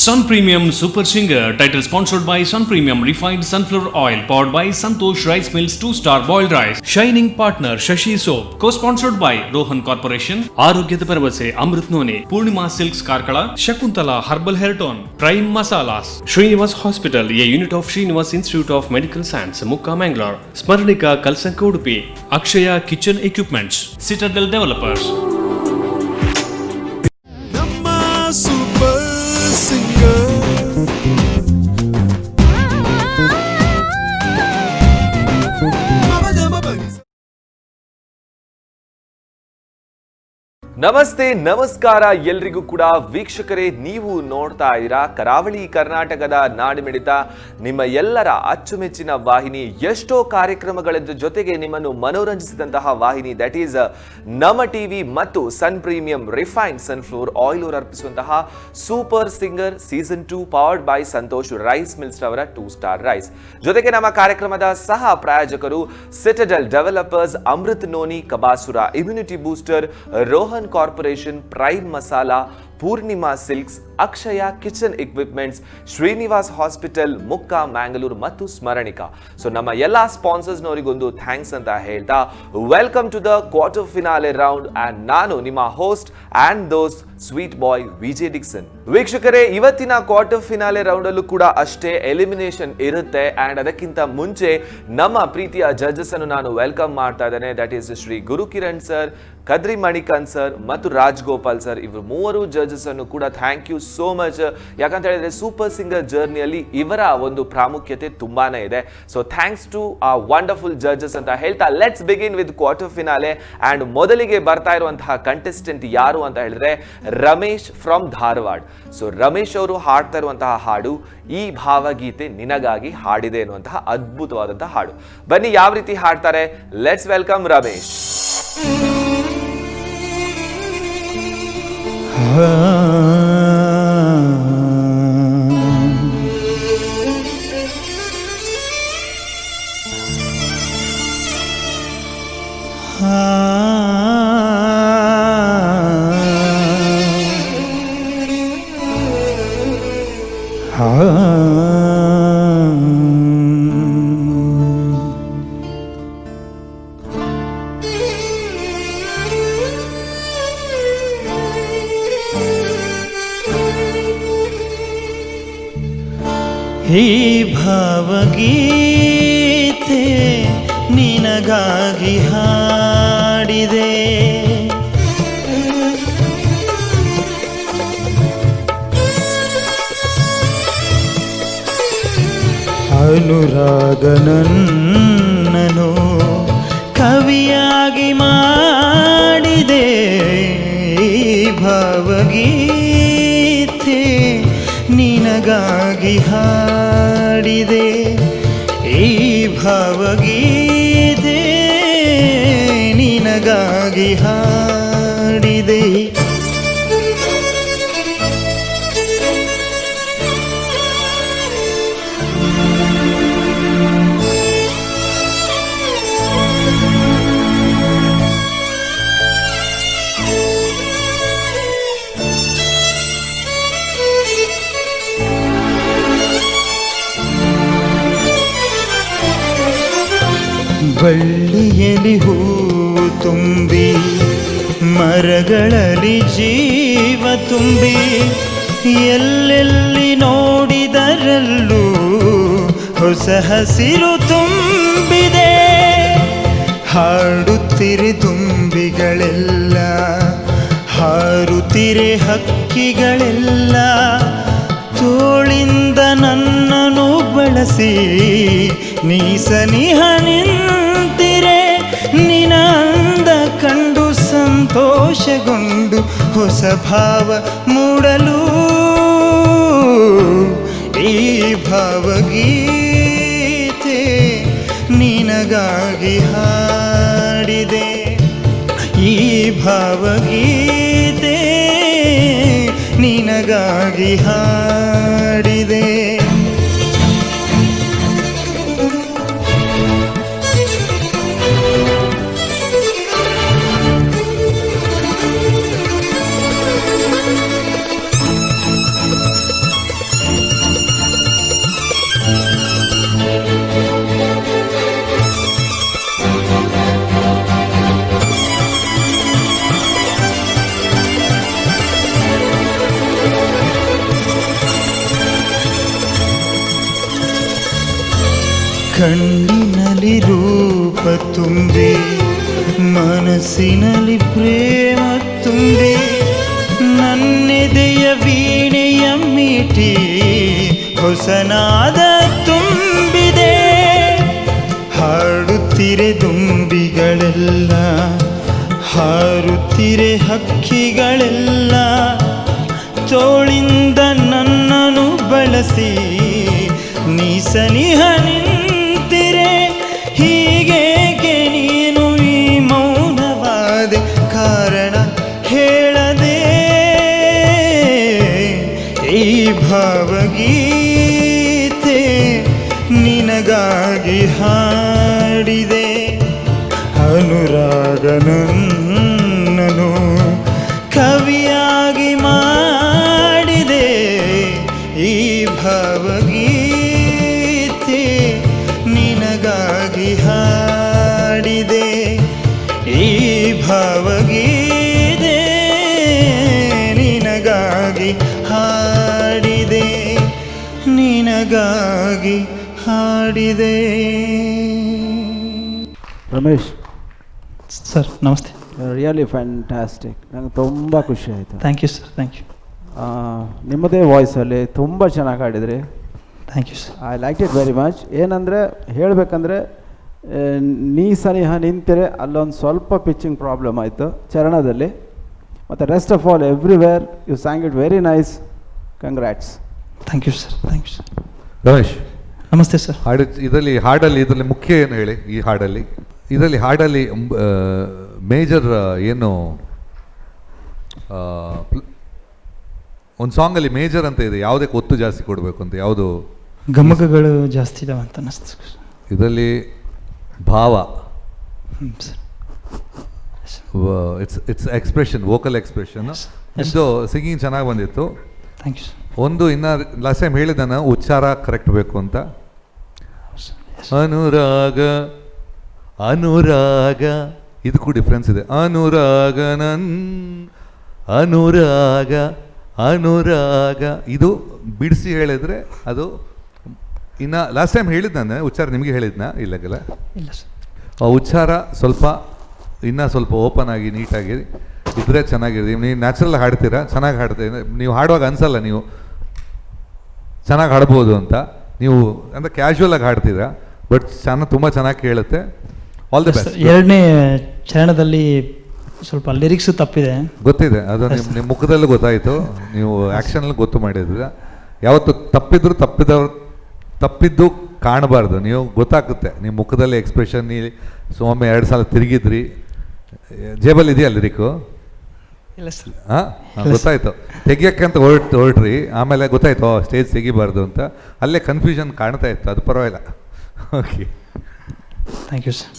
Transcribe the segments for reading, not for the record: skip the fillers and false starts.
Sun Premium Super Singer, title sponsored by Sun Premium Refined Sunflower Oil, powered by Santosh Rice Mills 2-star boiled rice. Shining partner Shashi Soap, co-sponsored by Rohan Corporation. ಆರೋಗ್ಯದ ಭರವಸೆ Amrut noni, Poornima silks Karkala, Shakuntala herbal hair tone, prime masalas, Srinivas hospital, a unit of Srinivas Institute of Medical Science, Mukka, Mangalore, Smaranika Kalsanka Udupi, Akshaya kitchen equipments, Citadel Developers. ನಮಸ್ತೆ, ನಮಸ್ಕಾರ ಎಲ್ರಿಗೂ ಕೂಡ ವೀಕ್ಷಕರೇ. ನೀವು ನೋಡ್ತಾ ಇದ್ದೀರಾ ಕರಾವಳಿ ಕರ್ನಾಟಕದ ನಾಡಿಮಿಡಿತ, ನಿಮ್ಮ ಎಲ್ಲರ ಅಚ್ಚುಮೆಚ್ಚಿನ ವಾಹಿನಿ. ಎಷ್ಟೋ ಕಾರ್ಯಕ್ರಮಗಳ ಜೊತೆಗೆ ನಿಮ್ಮನ್ನು ಮನೋರಂಜಿಸಿದಂತಹ ವಾಹಿನಿ, ದಟ್ ಈಸ್ ನಮ್ಮ ಟಿವಿ ಮತ್ತು sun premium refined sunflower oil ಅವರು ಅರ್ಪಿಸುವಂತಹ super singer season 2 powered by Santosh rice mills ಅವರ 2-star ರೈಸ್. ಜೊತೆಗೆ ನಮ್ಮ ಕಾರ್ಯಕ್ರಮದ ಸಹ ಪ್ರಾಯೋಜಕರು citadel developers, Amrut noni, Kabasura immunity booster, Rohan corporation, prime masala, Poornima silks, Akshaya kitchen equipments, Srinivas hospital, Mukka, Mangalore ಮತ್ತು ಸ್ಮರಣಿಕಾ. ಸೊ ನಮ್ಮ ಎಲ್ಲ ಸ್ಪಾನ್ಸರ್ಸ್ನವರಿಗೊಂದು ಥ್ಯಾಂಕ್ಸ್ ಅಂತ ಹೇಳ್ತಾ, welcome to the quarter finale round. And ನಾನು ನಿಮ್ಮ ಹೋಸ್ಟ್ ಅಂಡ್ ದೋಸ್ಟ್ ಸ್ವೀಟ್ ಬಾಯ್ ವಿಜಯ್ ಡಿಕ್ಸನ್. ವೀಕ್ಷಕರೇ, ಇವತ್ತಿನ ಕ್ವಾರ್ಟರ್ ಫಿನಾಲೆ ರೌಂಡ್ ಅಲ್ಲೂ ಕೂಡ ಅಷ್ಟೇ ಎಲಿಮಿನೇಷನ್ ಇರುತ್ತೆ. ಅಂಡ್ ಅದಕ್ಕಿಂತ ಮುಂಚೆ ನಮ್ಮ ಪ್ರೀತಿಯ ಜಡ್ಜಸ್ ಅನ್ನು ನಾನು ವೆಲ್ಕಮ್ ಮಾಡ್ತಾ ಇದ್ದೇನೆ. That is Shri Gurukiran sir, Kadri Manikanth sir ಮತ್ತು ರಾಜ್ಗೋಪಾಲ್ ಸರ್. ಇವರು ಮೂವರು ಜಡ್ಜಸ್ ಅನ್ನು ಕೂಡ ಥ್ಯಾಂಕ್ ಯು ಸೋ ಮಚ್. ಯಾಕಂತ ಹೇಳಿದ್ರೆ ಸೂಪರ್ ಸಿಂಗರ್ ಜರ್ನಿಯಲ್ಲಿ ಇವರ ಒಂದು ಪ್ರಾಮುಖ್ಯತೆ ತುಂಬಾನೇ ಇದೆ. ಸೊ ಥ್ಯಾಂಕ್ಸ್ ಟು ಆ ವಂಡರ್ಫುಲ್ ಜಡ್ಜಸ್ ಅಂತ ಹೇಳ್ತಾ, let's begin with quarter finale. And ಮೊದಲಿಗೆ ಬರ್ತಾ ಇರುವಂತಹ ಕಂಟೆಸ್ಟೆಂಟ್ ಯಾರು ಅಂತ ಹೇಳಿದ್ರೆ ರಮೇಶ್ ಫ್ರಮ್ ಧಾರವಾಡ. ಸೊ ರಮೇಶ್ ಅವರು ಹಾಡ್ತಾ ಇರುವಂತಹ ಹಾಡು ಈ ಭಾವಗೀತೆ ನಿನಗಾಗಿ ಹಾಡಿದೆ ಎನ್ನುವಂತಹ ಅದ್ಭುತವಾದಂತಹ ಹಾಡು. ಬನ್ನಿ ಯಾವ ರೀತಿ ಹಾಡ್ತಾರೆ, ಲೆಟ್ಸ್ ವೆಲ್ಕಮ್ ರಮೇಶ್. ಈ ಭಾವಗೀತೆ ನಿನಗಾಗಿ ಹಾಡಿದೆ, ಅನುರಾಗನನ್ನನು ಕವಿಯಾಗಿ ಮಾಡಿದೆ. ಈ ಭಾವಗೀತೆ ನಿನಗಾಗಿ ಹಾಡಿದೆ, ಈ ಭಾವಗೀತೆ ನಿನಗಾಗಿ ಹಾಡಿದೆ. ಬಳ್ಳಿಯಲ್ಲಿ ಹೂ ತುಂಬಿ, ಮರಗಳಲ್ಲಿ ಜೀವ ತುಂಬಿ, ಎಲ್ಲೆಲ್ಲಿ ನೋಡಿದರಲ್ಲೂ ಹೊಸ ಹಸಿರು ತುಂಬಿದೆ. ಹಾಡುತ್ತಿರೆ ದುಂಬಿಗಳೆಲ್ಲ, ಹಾರುತ್ತಿರೆ ಹಕ್ಕಿಗಳೆಲ್ಲ, ತೋಳಿಂದ ನನ್ನನ್ನು ಬಳಸಿ ನೀ ಸನಿಹ ನಿಂತಿರೆ. ನಿನ ಅಂದ ಕಂಡು ಸಂತೋಷಗೊಂಡು ಹೊಸ ಭಾವ ಮೂಡಲು ಈ ಭಾವಗೀತೆ ನಿನಗಾಗಿ ಹಾಡಿದೆ, ಈ ಭಾವಗೀತೆ ನಿನಗಾಗಿ ಹಾಡಿದೆ. ಕಣ್ಣಿನಲ್ಲಿ ರೂಪ ತುಂಬಿ ಮನಸ್ಸಿನಲ್ಲಿ ಪ್ರೇಮ ತುಂಬಿ ನನ್ನೆದೆಯ ವೀಣೆಯ ಮೀಟಿ ಹೊಸನಾದ ತುಂಬಿದೆ. ಹಾಡುತ್ತಿರೆ ದುಂಬಿಗಳೆಲ್ಲ, ಹಾರುತ್ತಿರೆ ಹಕ್ಕಿಗಳೆಲ್ಲ, ತೋಳಿಂದ ನನ್ನನ್ನು ಬಳಸಿ ನೀ ಸನಿಹ ನಿಂತಿರೆ. ಹೀಗೇಕೆ ನೀನು ಈ ಮೌನವಾದೆ, ಕಾರಣ ಹೇಳದೆ. ಈ ಭಾವಗೀತೆ ನಿನಗಾಗಿ ಹಾಡಿದೆ. ಅನುರಾಗ ನನ್ನನು ಕವಿಯಾಗಿ ಮಾಡಿದೆ. ಈ ಭಾವಗೀತೆ ನಿನಗಾಗಿ ಹಾಡಿದೆ. ಈ ಭಾವಗೀತೆ ನಿನಗಾಗಿ ಹಾಡಿದೆ, ನಿನಗಾಗಿ ಹಾಡಿದೆ. ರಮೇಶ್ ಸರ್ ನಮಸ್ತೆ. Really fantastic. ನಂಗೆ ತುಂಬ ಖುಷಿ ಆಯಿತು. Thank you sir, thank you. ನಿಮ್ಮದೇ ವಾಯ್ಸಲ್ಲಿ ತುಂಬ ಚೆನ್ನಾಗಿ ಹಾಡಿದ್ರಿ. Thank you sir. I like it very much. ಏನಂದರೆ ಹೇಳಬೇಕಂದ್ರೆ ನೀ ಸನಿಹ ನಿಂತಿರೆ ಅಲ್ಲೊಂದು ಸ್ವಲ್ಪ ಪಿಚ್ಚಿಂಗ್ ಪ್ರಾಬ್ಲಮ್ ಆಯಿತು ಚರಣದಲ್ಲಿ. ಮತ್ತು rest of all everywhere you sang it very nice. Congrats. Thank you sir, thank you sir. Ramesh ನಮಸ್ತೆ ಸರ್. ಇದರಲ್ಲಿ ಮುಖ್ಯ ಏನು ಹೇಳಿ? ಈ ಹಾಡಲ್ಲಿ ಮೇಜರ್ ಏನು ಒಂದು ಸಾಂಗಲ್ಲಿ ಮೇಜರ್ ಅಂತ ಇದೆ, ಯಾವುದಕ್ಕೆ ಒತ್ತು ಜಾಸ್ತಿ ಕೊಡಬೇಕು ಅಂತ? ಯಾವುದು ಗಮಕಗಳು ಜಾಸ್ತಿ ಇದಾವೆ ಅಂತ ಅನ್ನಿಸ್ತು. ಇದರಲ್ಲಿ ಭಾವ, sir. It's expression, vocal expression. ಇದು ಸಿಂಗಿಂಗ್ ಚೆನ್ನಾಗಿ ಬಂದಿತ್ತು. Thank you sir. ಒಂದು ಇನ್ನು ಲಾಸ್ಟ್ ಟೈಮ್ ಹೇಳಿದ ನಾನು ಉಚ್ಚಾರ ಕರೆಕ್ಟ್ ಬೇಕು ಅಂತ. ಅನುರಾಗ ಅನುರಾಗ ಇದಕ್ಕೂ ಡಿಫ್ರೆನ್ಸ್ ಇದೆ. ಅನುರಾಗ ಅನುರಾಗ ಅನುರಾಗ ಇದು ಬಿಡಿಸಿ ಹೇಳಿದ್ರೆ ಅದು. ಇನ್ನು ಲಾಸ್ಟ್ ಟೈಮ್ ಹೇಳಿದ್ದು ನಾನು ಉಚ್ಚಾರ ನಿಮಗೆ ಹೇಳಿದ್ನಾ? ಇಲ್ಲಗಲ್ಲ, ಇಲ್ಲ ಸರ್. ಆ ಉಚ್ಚಾರ ಇನ್ನೂ ಸ್ವಲ್ಪ ಓಪನ್ ಆಗಿ ನೀಟಾಗಿ ಇದ್ರೆ ಚೆನ್ನಾಗಿರ್ತೀವಿ. ನೀವು ನ್ಯಾಚುರಲ್ ಹಾಡ್ತೀರಾ, ಚೆನ್ನಾಗಿ ಹಾಡ್ತೀರ. ನೀವು ಹಾಡುವಾಗ ಅನ್ಸಲ್ಲ ನೀವು ಚೆನ್ನಾಗಿ ಹಾಡ್ಬೋದು ಅಂತ. ನೀವು ಅಂದರೆ ಕ್ಯಾಶುವಲಾಗಿ ಹಾಡ್ತೀರಾ, ಬಟ್ ತುಂಬ ಚೆನ್ನಾಗಿ ಕೇಳುತ್ತೆ. All the best. ಎರಡನೇ ಚರಣದಲ್ಲಿ ಸ್ವಲ್ಪ ಲಿರಿಕ್ಸು ತಪ್ಪಿದೆ. ಗೊತ್ತಿದೆ ಅದು, ನಿಮ್ಮ ಮುಖದಲ್ಲೂ ಗೊತ್ತಾಯಿತು. ನೀವು ಆ್ಯಕ್ಷನಲ್ಲಿ ಗೊತ್ತು ಮಾಡಿದ್ರೆ ಯಾವತ್ತು ತಪ್ಪಿದ್ದು ಕಾಣಬಾರ್ದು. ನೀವು ಗೊತ್ತಾಗುತ್ತೆ ನಿಮ್ಮ ಮುಖದಲ್ಲಿ ಎಕ್ಸ್ಪ್ರೆಷನ್. ಒಮ್ಮೆ 2 ಸಲ ತಿರುಗಿದ್ರಿ. ಜೇಬಲ್ಲಿ ಇದೆಯಾ ಲಿರಿಕು? ಇಲ್ಲ ಸರ್. ಹಾಂ, ಗೊತ್ತಾಯ್ತು. ತೆಗಿಯೋಕ್ಕೆ ಅಂತ ಹೊರಟ್ರಿ, ಆಮೇಲೆ ಗೊತ್ತಾಯ್ತು ಸ್ಟೇಜ್ ತೆಗಿಬಾರ್ದು ಅಂತ. ಅಲ್ಲೇ ಕನ್ಫ್ಯೂಷನ್ ಕಾಣ್ತಾ ಇತ್ತು. ಅದು ಪರವಾಗಿಲ್ಲ. Okay, thank you sir.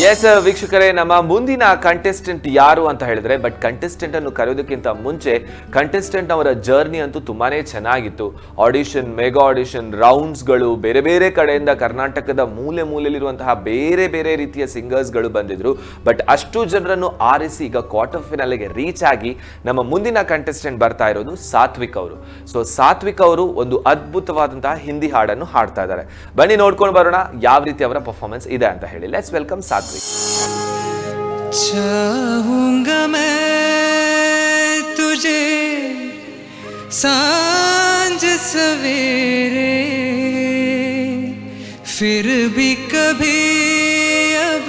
Yes ವೀಕ್ಷಕರೇ, ನಮ್ಮ ಮುಂದಿನ ಕಂಟೆಸ್ಟೆಂಟ್ ಯಾರು ಅಂತ ಹೇಳಿದ್ರೆ, ಬಟ್ ಕಂಟೆಸ್ಟೆಂಟ್ ಅನ್ನು ಕರೆಯೋದಕ್ಕಿಂತ ಮುಂಚೆ ಕಂಟೆಸ್ಟೆಂಟ್ ಅವರ ಜರ್ನಿ ಅಂತೂ ತುಂಬಾನೇ ಚೆನ್ನಾಗಿತ್ತು. ಆಡಿಷನ್, ಮೆಗಾ ಆಡಿಷನ್, ರೌಂಡ್ಸ್ಗಳು, ಬೇರೆ ಬೇರೆ ಕಡೆಯಿಂದ ಕರ್ನಾಟಕದ ಮೂಲೆ ಮೂಲೆಯಲ್ಲಿರುವಂತಹ ಬೇರೆ ಬೇರೆ ರೀತಿಯ ಸಿಂಗರ್ಸ್ಗಳು ಬಂದಿದ್ರು. ಬಟ್ ಅಷ್ಟು ಜನರನ್ನು ಆರಿಸಿ ಈಗ ಕ್ವಾರ್ಟರ್ ಫೈನಲ್ಗೆ ರೀಚ್ ಆಗಿ ನಮ್ಮ ಮುಂದಿನ ಕಂಟೆಸ್ಟೆಂಟ್ ಬರ್ತಾ ಇರೋದು ಸಾತ್ವಿಕ್ ಅವರು. ಸೊ ಸಾತ್ವಿಕ್ ಅವರು ಒಂದು ಅದ್ಭುತವಾದಂತಹ ಹಿಂದಿ ಹಾಡನ್ನು ಹಾಡ್ತಾ ಇದ್ದಾರೆ. ಬನ್ನಿ ನೋಡ್ಕೊಂಡು ಬರೋಣ ಯಾವ ರೀತಿ ಅವರ ಪರ್ಫಾರ್ಮೆನ್ಸ್ ಇದೆ ಅಂತ ಹೇಳಿ. Let's welcome Satvik. चाहूंगा मैं तुझे सांझ सवेरे, फिर भी कभी अब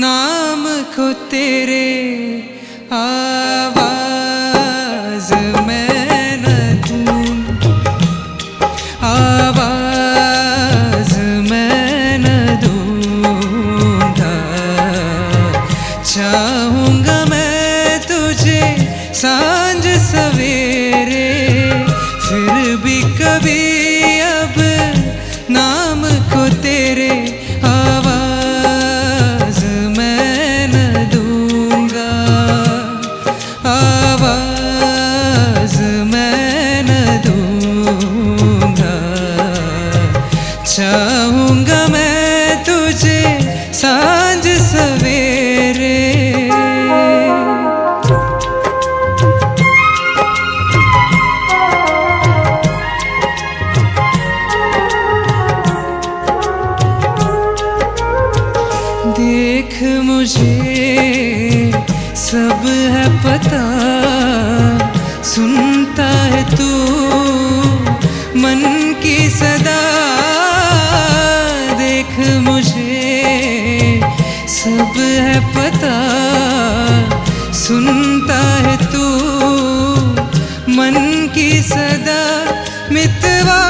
नाम को तेरे आवाज मैं न दूं, आवाज मैं न दूंगा। चाहूंगा मैं तुझे सांझ सवेरे, फिर भी कभी अब नाम को तेरे आवाज मैं न दूंगा। सुनता है तू मन की सदा मितवा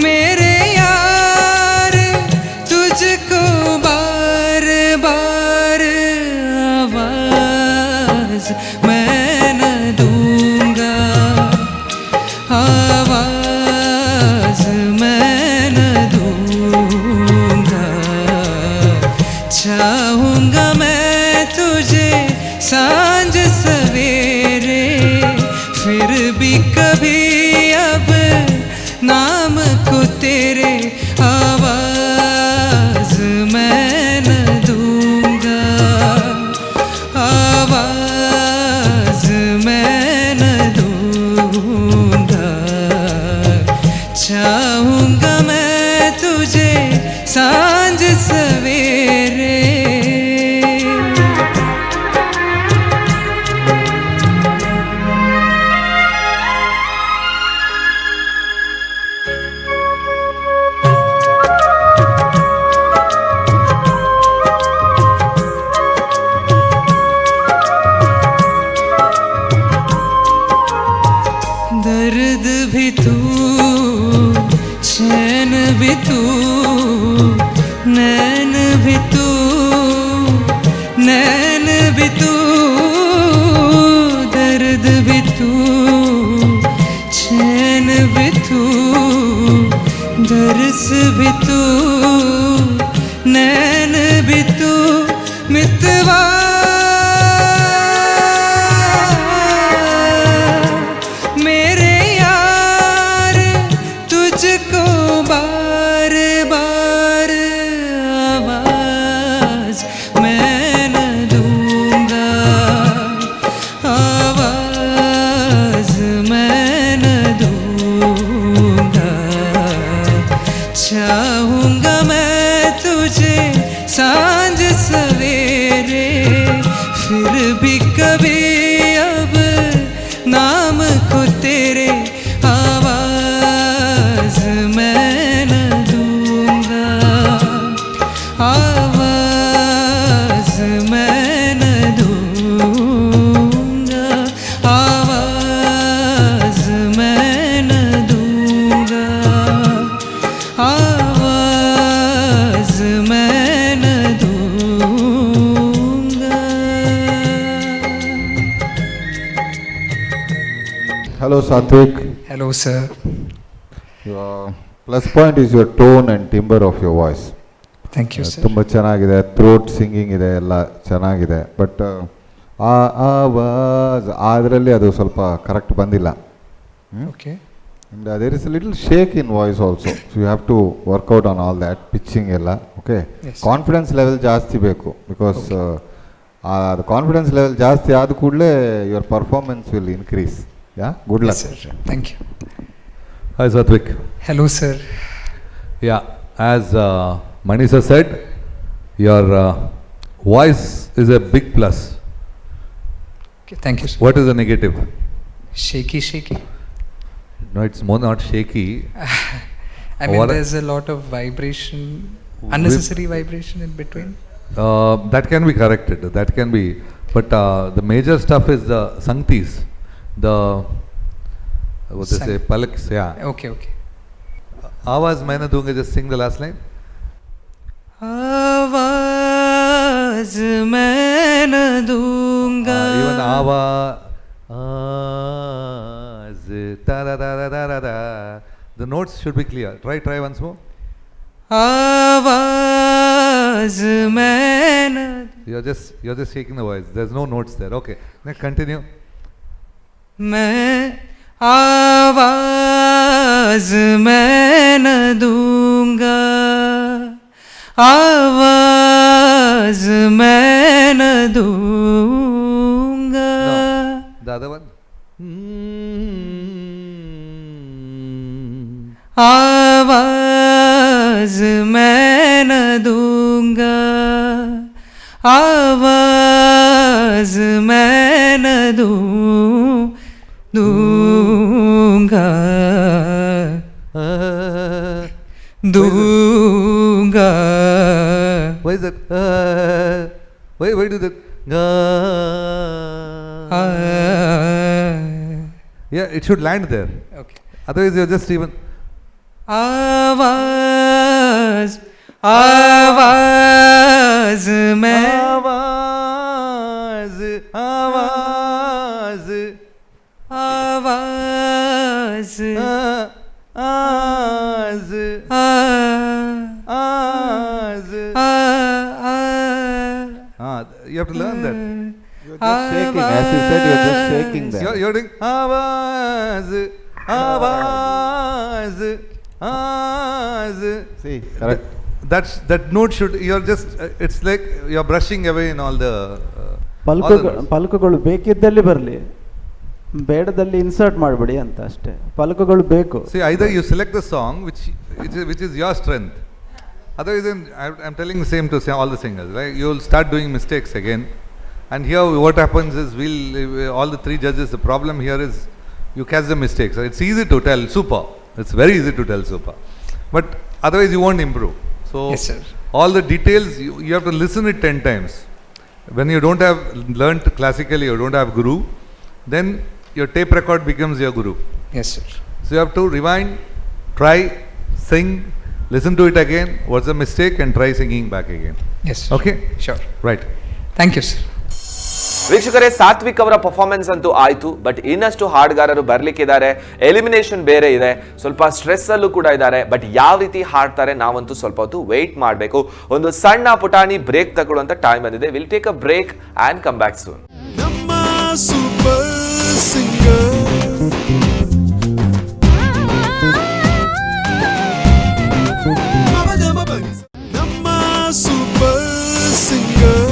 मेरे यार तुझको बार बार आवाज मैं न दूंगा आवाज मैं न दूंगा चाहूंगा मैं तुझे सांझ सवेरे फिर भी कभी अब नाम को तेरे आवाज मैं न दूंगा आवाज मैं न दूंगा चाहूंगा मैं तुझे सांझ सवेरे दर्द भी तू चैन भी तू नैन भी तू नैन भी तू दर्द भी तू चैन भी तू दर्स भी तू नैन भी तू मितवा मेरे यार तुझको बार बार आवाज मैं न दूंगा आवाज मैं न दूंगा चाहूंगा मैं तुझे सांझ सवेरे फिर भी कभी अब नाम को तेरे आवाज मैं न दूंगा आवाज मैं न दूंगा आवाज मैं न दूंगा आवाज मैं न दूंगा Hello Satvik. Hello sir. Your plus point is your tone and timbre of your voice. Thank you sir. ತುಂಬ ಚೆನ್ನಾಗಿದೆ, ಥ್ರೋಟ್ ಸಿಂಗಿಂಗ್ ಇದೆ, ಎಲ್ಲ ಚೆನ್ನಾಗಿದೆ. ಬಟ್ ಆ ಆವಾಜ್ ಅದರಲ್ಲಿ ಅದು ಸ್ವಲ್ಪ ಕರೆಕ್ಟ್ ಬಂದಿಲ್ಲ. Okay. And there is a little shake in voice also. So you have to work out on all that, pitching ಎಲ್ಲ. Okay. Yes. ಕಾನ್ಫಿಡೆನ್ಸ್ ಲೆವೆಲ್ ಜಾಸ್ತಿ ಬೇಕು, ಬಿಕಾಸ್ ಅದು ಕಾನ್ಫಿಡೆನ್ಸ್ ಲೆವೆಲ್ ಜಾಸ್ತಿ ಆದ ಕೂಡಲೇ your performance will increase. Yeah, good Yes, luck. sir. Thank you. Hi Satvik. Hello sir. Yeah, as Manisha said, your voice is a big plus. Okay, thank you sir. What is the negative? Shaky. No, it's more not shaky. I mean What- there's a lot of vibration, unnecessary vibration in between. That can be corrected. That can be, but the major stuff is the sanktis, the what they say, palaks. Yeah. Okay. Awaaz maine dunga. Just sing the last line. आवाज मैं न दूंगा Even awaaz. Ta da da da da da. The notes should be clear. Try once more. आवाज मैं न You're just shaking the voice. There's no notes there. Okay. Now continue. मैं आवाज मैं न दूंगा आवाज मैं न दूंगा No. The other one. आवाज मैं न दूंगा आवाज मैं न दूंगा दूंगा Why is that? Why do that? Yeah, it should land there. Okay. Otherwise, you're just even. आवाज आवाज में आवाज आवाज आवाज आवाज आवाज. You have to learn that. You're just shaking. As you said, you're just shaking there. You're doing आवाज आवाज आवाज. See, correct. That note should, you're just, it's like you're brushing away in all the ಪಲಕಗಳು ಬೇಕಿದ್ದಲ್ಲಿ ಬರಲಿ, ಬೇಡದಲ್ಲಿ insert ಮಾಡಬೇಡಿ ಅಂತ ಅಷ್ಟೇ. ಪಲಕಗಳು ಬೇಕು. See, either you select the song which is your strength. Otherwise, then I'm telling the same to all the singers, right? You'll start doing mistakes again. And here what happens is, all the three judges, the problem here is you catch the mistakes. It's easy to tell super. It's very easy to tell super. But otherwise you won't improve. So Yes, sir. all the details, you have to listen it 10 times. When you don't have learnt classically, you don't have guru, then your tape record becomes your guru. Yes, sir. So you have to rewind, try, sing, listen to it again, what's the mistake, and try singing back again. Yes, sir. Okay? Sure. Right. Thank you, sir. ವೀಕ್ಷಕರೇ, ಸಾತ್ವಿಕ್ ಅವರ performance ಅಂತೂ ಆಯ್ತು, but ಇನ್ನಷ್ಟು ಹಾಡುಗಾರರು ಬರ್ಲಿಕ್ಕಿದ್ದಾರೆ. Elimination ಬೇರೆ ಇದೆ, ಸ್ವಲ್ಪ stress ಅಲ್ಲೂ ಕೂಡ ಇದ್ದಾರೆ. ಬಟ್ ಯಾವ ರೀತಿ ಹಾಡ್ತಾರೆ ನಾವಂತೂ ಸ್ವಲ್ಪ ಹೊತ್ತು ವೇಟ್ ಮಾಡಬೇಕು. ಒಂದು ಸಣ್ಣ ಪುಟಾಣಿ ಬ್ರೇಕ್ ತಗೊಳ್ಳುವಂತ ಟೈಮ್ ಬಂದಿದೆ. Will take a break and come back soon. ನಮ್ಮ ಸೂಪರ್ ಸಿಂಗರ್ ನಮ್ಮ ಸೂಪರ್ ಸಿಂಗರ್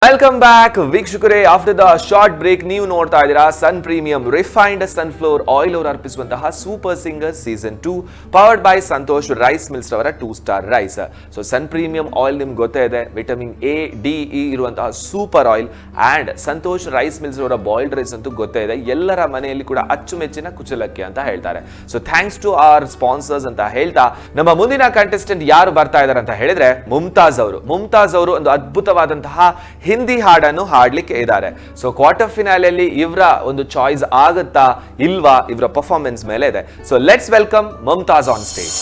ವೆಲ್ಕಮ್ ಬ್ಯಾಕ್ ವೀಕ್ಷಕರೇ. ಆಫ್ಟರ್ ದ ಶಾರ್ಟ್ ಬ್ರೇಕ್ ನೀವು ನೋಡ್ತಾ ಇದ್ದೀರಾ sun premium refined sunflower oil ಅವರು ಅರ್ಪಿಸುವಂತಹ super singer season 2 powered by Santosh rice mills ಅವರ 2 star rice. So sun premium oil ನಿಮ್ಗೆ ಗೊತ್ತೇ ಇದೆ, ವಿಟಮಿನ್ ಎ ಡಿ ಇ ಇರುವಂತಹ super oil. And Santosh rice mills ಅವರ ಬಾಯ್ಲ್ಡ್ ರೈಸ್ ಅಂತೂ ಗೊತ್ತೇ ಇದೆ, ಎಲ್ಲರ ಮನೆಯಲ್ಲಿ ಕೂಡ ಅಚ್ಚುಮೆಚ್ಚಿನ ಕುಚಲಕ್ಕಿ ಅಂತ ಹೇಳ್ತಾರೆ. So thanks to our sponsors ಅಂತ ಹೇಳ್ತಾ, ನಮ್ಮ ಮುಂದಿನ ಕಂಟೆಸ್ಟೆಂಟ್ ಯಾರು ಬರ್ತಾ ಇದ್ದಾರೆ ಅಂತ ಹೇಳಿದ್ರೆ ಮುಮ್ತಾಜ್ ಅವರು. ಮುಮ್ತಾಜ್ ಅವರು ಒಂದು ಅದ್ಭುತವಾದಂತಹ ಹಿಂದಿ ಹಾಡನ್ನು ಹಾಡ್ಲಿಕ್ಕೆ ಇದ್ದಾರೆ. ಸೊ ಕ್ವಾರ್ಟರ್ ಫಿನಾಲೆಯಲ್ಲಿ ಇವರ ಒಂದು ಚಾಯ್ಸ್ ಆಗುತ್ತಾ ಇಲ್ವಾ ಇವರ ಪರ್ಫಾರ್ಮೆನ್ಸ್ ಮೇಲೆ ಇದೆ. So let's welcome Mumtaz on stage.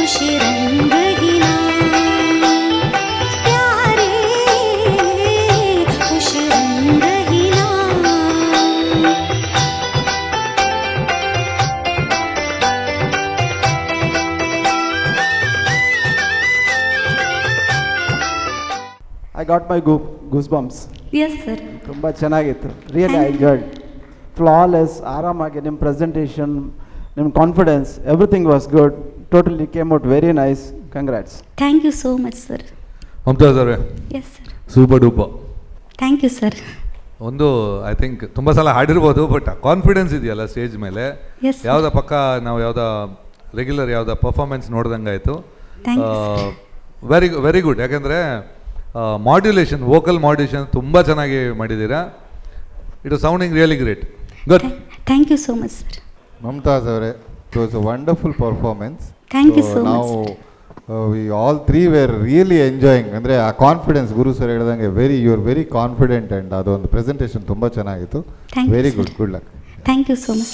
खुश रंग ही ना प्यारे खुश रंग ही ना I got my goosebumps. Yes sir. ತುಂಬ ಚೆನ್ನಾಗಿತ್ತು. Really I enjoyed. ಫ್ಲಾಲೆಸ್, ಆರಾಮಾಗಿ ನಿಮ್ಮ ಪ್ರೆಸೆಂಟೇಷನ್, ನಿಮ್ಮ confidence, everything was good. Totally came out very nice. Congrats. Thank you so much sir. Mumtaz ಅವರೇ, Yes sir. Super duper. Thank you sir. ಒಂದು I think ತುಂಬ ಸಲ ಹಾಡಿರ್ಬೋದು, but confidence ಇದೆಯಲ್ಲ stage ಮೇಲೆ, Yes sir. ಯಾವುದೋ ಪಕ್ಕ ನಾವು ಯಾವುದೋ ರೆಗ್ಯುಲರ್ ಯಾವುದೋ ಪರ್ಫಾರ್ಮೆನ್ಸ್ ನೋಡ್ದಂಗೆ ಆಯಿತು. Thank you sir. Very good. ಯಾಕೆಂದರೆ ಮಾಡ್ಯುಲೇಷನ್, ವೋಕಲ್ ಮಾಡ್ಯುಲೇಷನ್ ತುಂಬ ಚೆನ್ನಾಗಿ ಮಾಡಿದ್ದೀರಾ. It was sounding really great. Good. Thank you so much sir. Mumtaz avare, it was a wonderful performance. Thank you so now, much. We all three were really enjoying. ಅಂದರೆ ಆ confidence Guru sir ಹೇಳಿದಂಗೆ you are very confident and ಅದೊಂದು presentation ತುಂಬ ಚೆನ್ನಾಗಿತ್ತು. Thank you, very sir. Good. Good luck. Thank you so much.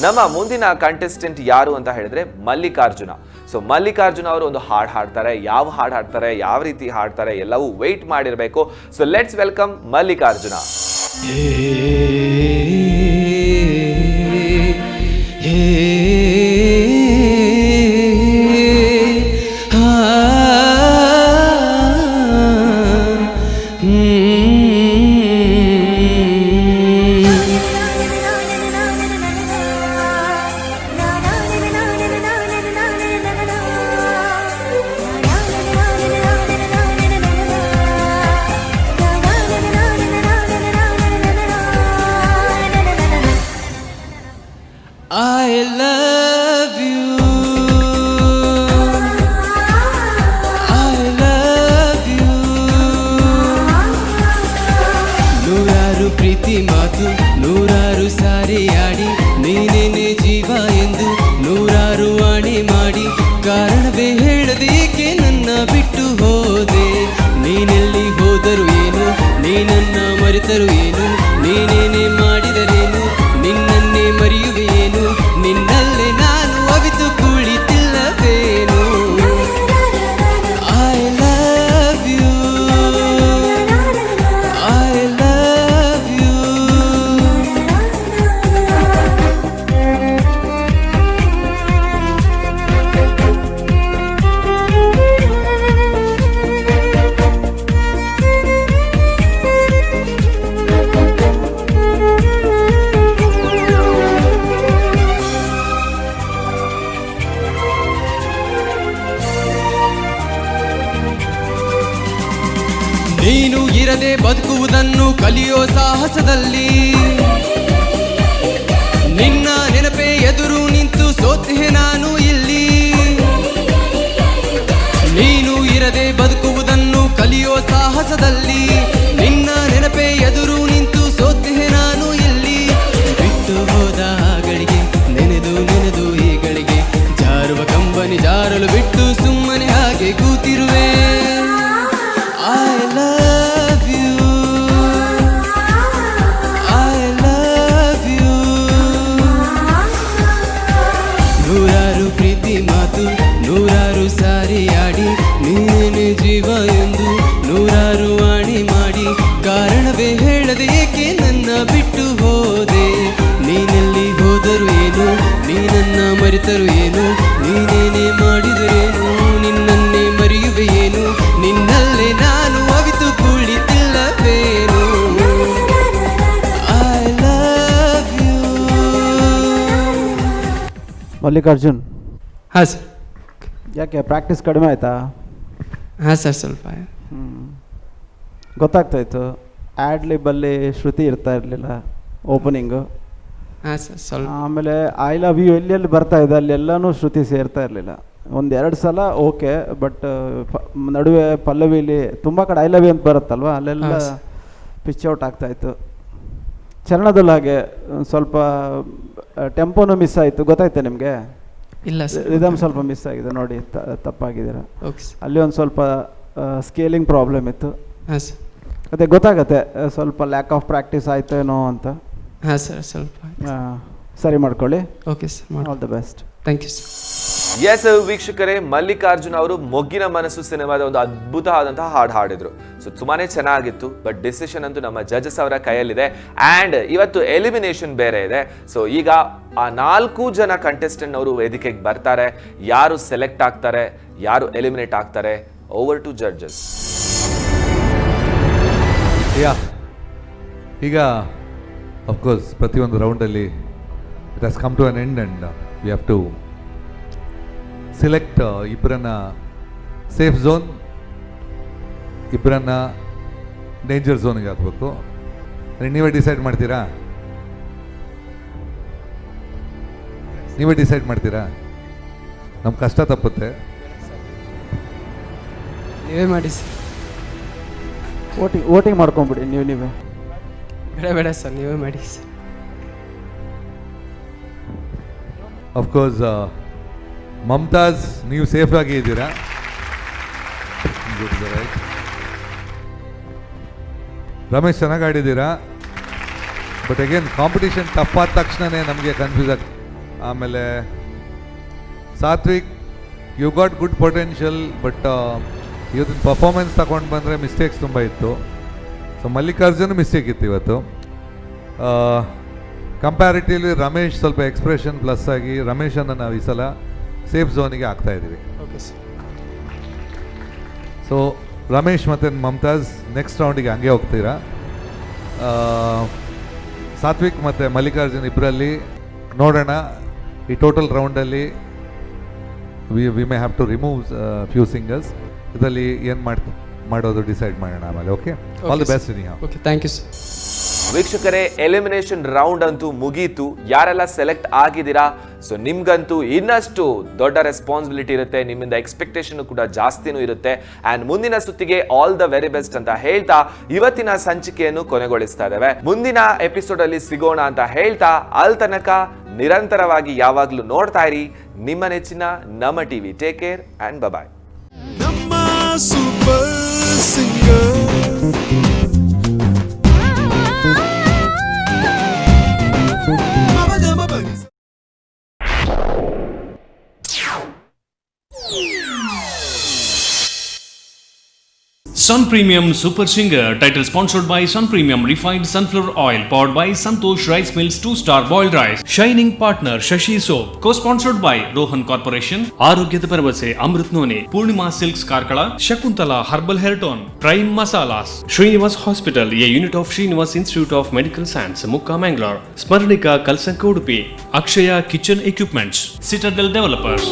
ನಮ್ಮ ಮುಂದಿನ contestant ಯಾರು ಅಂತ ಹೇಳಿದ್ರೆ ಮಲ್ಲಿಕಾರ್ಜುನ. ಸೊ ಮಲ್ಲಿಕಾರ್ಜುನ ಅವರು ಒಂದು ಹಾಡು ಹಾಡ್ತಾರೆ. ಯಾವ ಹಾಡು ಹಾಡ್ತಾರೆ, ಯಾವ ರೀತಿ ಹಾಡ್ತಾರೆ, ಎಲ್ಲವೂ ವೆಯ್ಟ್ ಮಾಡಿರಬೇಕು. So let's welcome Mallikarjuna. I love you. I love you. ನೂರಾರು ಪ್ರೀತಿ ಮಾತು, ನೂರಾರು ಸಾರಿ ಆಡಿ, ನೀನೇನೆ ಜೀವ ಎಂದು ನೂರಾರು ವಾಣಿ ಮಾಡಿ, ಕಾರಣವೇ ಹೇಳದೇಕೆ ನನ್ನ ಬಿಟ್ಟು ಹೋದೆ. ನೀನೆಲ್ಲಿ ಹೋದರು ಏನು, ನೀನನ್ನ ಮರೆತರು ಏನು, ನೀನೇನೆ ಮಾಡಿದರೇನು, ನಿನ್ನನ್ನೇ ಮರೆಯುವೆಯೇನು, ನಿನ್ನಲ್ಲೇ ನಾನು ಅವಿತು ಕುಳಿತಿಲ್ಲವೇನು. I love you. I love you. ನೀನು ಇರದೆ ಬದುಕುವುದನ್ನು ಕಲಿಯೋ ಸಾಹಸದಲ್ಲಿ, ನಿನ್ನ ನೆನಪೇ ಎದುರು ನಿಂತು ಸೋತೆ ನಾನು ಇಲ್ಲಿ. ನೀನು ಇರದೆ ಬದುಕುವುದನ್ನು ಕಲಿಯೋ ಸಾಹಸದಲ್ಲಿ, ನಿನ್ನ ನೆನಪೇ ಎದುರು ನಿಂತು ಸೋತೆ ನಾನು ಇಲ್ಲಿ. ಬಿಟ್ಟು ಹೋದ ಗಳಿಗೆ ನೆನೆದು ನೆನೆದು ಈಗಳಿಗೆ, ಜಾರುವ ಕಂಬನಿ ಜಾರಲು ಬಿಟ್ಟು ಸುಮ್ಮನೆ ಹಾಗೆ ಕೂತಿರುವೆ. I love you. I love you. ನೂರಾರು ಪ್ರೀತಿ ಮಾತು, ನೂರಾರು ಸಾರಿ ಆಡಿ, ನೀನೇನೆ ಜೀವ ಎಂದು ನೂರಾರು ವಾಣಿ ಮಾಡಿ, ಕಾರಣವೇ ಹೇಳದೆ ಏಕೆ ನನ್ನ ಬಿಟ್ಟು ಹೋದೆ. ನೀನೆಲ್ಲಿ ಹೋದರು ಏನು, ನೀನನ್ನ ಮರೆತರು ಏನು, ನೀನೇನೆ ಮಾಡಿದರೇನು, ನಿನ್ನನ್ನೇ ಮರೆಯುವೆಯೇನು, ನಿನ್ನಲ್ಲೇ ನಾನು ಅವಿತು ಕುಳಿತಿಲ್ಲವೇನು. I love you. ಮಲ್ಲಿಕಾರ್ಜುನ್, ಹಾಂ ಸರ್. ಯಾಕೆ ಪ್ರಾಕ್ಟೀಸ್ ಕಡಿಮೆ ಆಯಿತಾ? ಹಾಂ ಸರ್, ಸ್ವಲ್ಪ. ಗೊತ್ತಾಗ್ತಾಯಿತ್ತು. ಆ್ಯಡ್ ಲಿಬ್ಬಲ್ಲಿ ಶ್ರುತಿ ಇರ್ತಾ ಇರಲಿಲ್ಲ ಓಪನಿಂಗು. ಹಾಂ ಸರ್, ಸ್ವಲ್ಪ. ಆಮೇಲೆ ಐ ಲವ್ ಯು ಎಲ್ಲೆಲ್ಲಿ ಬರ್ತಾ ಇದೆ ಅಲ್ಲೆಲ್ಲನೂ ಶ್ರುತಿ ಸೇರ್ತಾ ಇರಲಿಲ್ಲ. ಒಂದೆರಡು ಸಲ ಓಕೆ, ಬಟ್ ನಡುವೆ ಪಲ್ಲವಿಲಿ ತುಂಬ ಕಡೆ ಐ ಲವ್ ಯು ಅಂತ ಬರುತ್ತಲ್ವ, ಅಲ್ಲೆಲ್ಲ ಪಿಚ್ ಔಟ್ ಆಗ್ತಾಯಿತ್ತು. ಚರಣದಲ್ಲಿ ಹಾಗೆ ಸ್ವಲ್ಪ ಟೆಂಪೋನು ಮಿಸ್ ಆಯಿತು. ಗೊತ್ತಾಯ್ತಾ ನಿಮಗೆ? ಇಲ್ಲ ಸರ್, ರಿದಮ್ ಸ್ವಲ್ಪ ಮಿಸ್ ಆಗಿದೆ ನೋಡಿ, ತಪ್ಪಾಗಿದ್ದೀರ. Okay sir. ಅಲ್ಲಿ ಒಂದು ಸ್ವಲ್ಪ ಸ್ಕೇಲಿಂಗ್ ಪ್ರಾಬ್ಲಮ್ ಇತ್ತು. ಹಾಂ ಸರ್. ಅದೇ ಗೊತ್ತಾಗತ್ತೆ, ಸ್ವಲ್ಪ ಲ್ಯಾಕ್ ಆಫ್ ಪ್ರಾಕ್ಟೀಸ್ ಆಯ್ತೇನೋ ಅಂತ. ಹಾಂ ಸರ್, ಸ್ವಲ್ಪ ಸರಿ ಮಾಡ್ಕೊಳ್ಳಿ. Okay sir, all the best. Thank you sir. Yes ವೀಕ್ಷಕರೇ, ಮಲ್ಲಿಕಾರ್ಜುನ್ ಅವರು ಮೊಗ್ಗಿನ ಮನಸ್ಸು ಸಿನಿಮಾದ ಒಂದು ಅದ್ಭುತ ಆದಂತಹ ಹಾಡು ಹಾಡಿದ್ರು. ಸೊ ತುಂಬಾನೇ ಚೆನ್ನಾಗಿತ್ತು. ಬಟ್ ಡಿಸಿಷನ್ ಅಂತೂ ನಮ್ಮ ಜಡ್ಜಸ್ ಅವರ ಕೈಯಲ್ಲಿದೆ. ಆ್ಯಂಡ್ ಇವತ್ತು ಎಲಿಮಿನೇಷನ್ ಬೇರೆ ಇದೆ. ಸೊ ಈಗ ಆ 4 ಜನ ಕಂಟೆಸ್ಟೆಂಟ್ ಅವರು ವೇದಿಕೆಗೆ ಬರ್ತಾರೆ. ಯಾರು ಸೆಲೆಕ್ಟ್ ಆಗ್ತಾರೆ, ಯಾರು ಎಲಿಮಿನೇಟ್ ಆಗ್ತಾರೆ, ಓವರ್ ಟು ಜಡ್ಜಸ್. ಈಗ ಅಫ್ಕೋರ್ಸ್ ಪ್ರತಿಯೊಂದು ರೌಂಡಲ್ಲಿ it has come to an end and we have to select ಇಬ್ಬರನ್ನ ಸೇಫ್ ಝೋನ್, ಇಬ್ಬರನ್ನ ಡೇಂಜರ್ ಝೋನಿಗೆ ಹಾಕಬೇಕು. ನೀವೇ ಡಿಸೈಡ್ ಮಾಡ್ತೀರಾ? ನೀವೇ ಡಿಸೈಡ್ ಮಾಡ್ತೀರಾ? ನಮ್ಮ ಕಷ್ಟ ತಪ್ಪುತ್ತೆ. ನೀವೇ ಮಾಡಿ ಸರ್. ವೋಟಿಂಗ್ ಮಾಡ್ಕೊಂಬಿಡಿ ನೀವೇ. ಬೇಡ ಸರ್, ನೀವೇ ಮಾಡಿ ಸರ್. ಅಫ್ಕೋರ್ಸ್ ಮಮತಾಜ್, ನೀವು ಸೇಫ್ ಆಗಿ ಇದ್ದೀರಾ. ರಮೇಶ್ ಚೆನ್ನಾಗಿ ಆಡಿದ್ದೀರಾ. ಬಟ್ ಅಗೇನ್ ಕಾಂಪಿಟೇಷನ್ ಟಫ್ ಆದ ತಕ್ಷಣನೇ ನಮಗೆ ಕನ್ಫ್ಯೂಸ್ ಆಗಿ. ಆಮೇಲೆ Satvik, you got good potential, but ಇವತ್ತಿನ ಪರ್ಫಾರ್ಮೆನ್ಸ್ ತಗೊಂಡು ಬಂದರೆ ಮಿಸ್ಟೇಕ್ಸ್ ತುಂಬ ಇತ್ತು. ಸೊ ಮಲ್ಲಿಕಾರ್ಜುನ್ ಮಿಸ್ಟೇಕ್ ಇತ್ತು ಇವತ್ತು. ಕಂಪ್ಯಾರಿಟಿವ್ಲಿ ರಮೇಶ್ ಸ್ವಲ್ಪ ಎಕ್ಸ್ಪ್ರೆಷನ್ ಪ್ಲಸ್ ಆಗಿ ರಮೇಶನ್ನು ನಾವು ಈ ಸಲ ಸೇಫ್ ಝೋನಿಗೆ ಹಾಕ್ತಾ ಇದ್ದೀವಿ. Okay sir. ಸೊ ರಮೇಶ್ ಮತ್ತು ಮಮತಾಜ್ ನೆಕ್ಸ್ಟ್ ರೌಂಡಿಗೆ ಹಂಗೆ ಹೋಗ್ತೀರಾ. ಸಾತ್ವಿಕ್ ಮತ್ತು ಮಲ್ಲಿಕಾರ್ಜುನ್ ಇಬ್ಬರಲ್ಲಿ ನೋಡೋಣ. ಈ ಟೋಟಲ್ ರೌಂಡಲ್ಲಿ we may have to remove few singers. ಇದರಲ್ಲಿ ಏನು ಮಾಡೋದು ಡಿಸೈಡ್ ಮಾಡೋಣ ಆಮೇಲೆ. Okay, all the best. Okay, thank you sir. ವೀಕ್ಷಕರೇ, ಎಲಿಮಿನೇಷನ್ ರೌಂಡ್ ಅಂತೂ ಮುಗೀತು. ಯಾರೆಲ್ಲ ಸೆಲೆಕ್ಟ್ ಆಗಿದ್ದೀರಾ, ಸೊ ನಿಮ್ಗಂತೂ ಇನ್ನಷ್ಟು ದೊಡ್ಡ ರೆಸ್ಪಾನ್ಸಿಬಿಲಿಟಿ ಇರುತ್ತೆ. ನಿಮ್ಮಿಂದ ಎಕ್ಸ್ಪೆಕ್ಟೇಷನ್ ಕೂಡ ಜಾಸ್ತಿನೂ ಇರುತ್ತೆ. ಆ್ಯಂಡ್ ಮುಂದಿನ ಸುತ್ತಿಗೆ ಆಲ್ ದ ವೆರಿ ಬೆಸ್ಟ್ ಅಂತ ಹೇಳ್ತಾ ಇವತ್ತಿನ ಸಂಚಿಕೆಯನ್ನು ಕೊನೆಗೊಳಿಸ್ತಾ ಇದ್ದೇವೆ. ಮುಂದಿನ ಎಪಿಸೋಡ್ ಅಲ್ಲಿ ಸಿಗೋಣ ಅಂತ ಹೇಳ್ತಾ ಅಲ್ಲಿ ತನಕ ನಿರಂತರವಾಗಿ ಯಾವಾಗಲೂ ನೋಡ್ತಾ ಇರಿ ನಿಮ್ಮ ನೆಚ್ಚಿನ Namma TV. Take care and bye. ನಮ್ಮ super singer Sun Premium Super Singer, title sponsored by Sun Premium Refined Sunflower Oil, powered by Santosh Rice Mills 2-star boiled rice. Shining partner Shashi Soap, co-sponsored by Rohan Corporation, ಆರೋಗ್ಯದ ಭರವಸೆ Amrut noni, Poornima silks Karkala, Shakuntala herbal hair tone, prime masalas, Srinivas hospital, a unit of Srinivas institute of medical science, Mukka Mangalore, Smaranika Kalsanka Udupi, Akshaya kitchen equipments, citadel developers.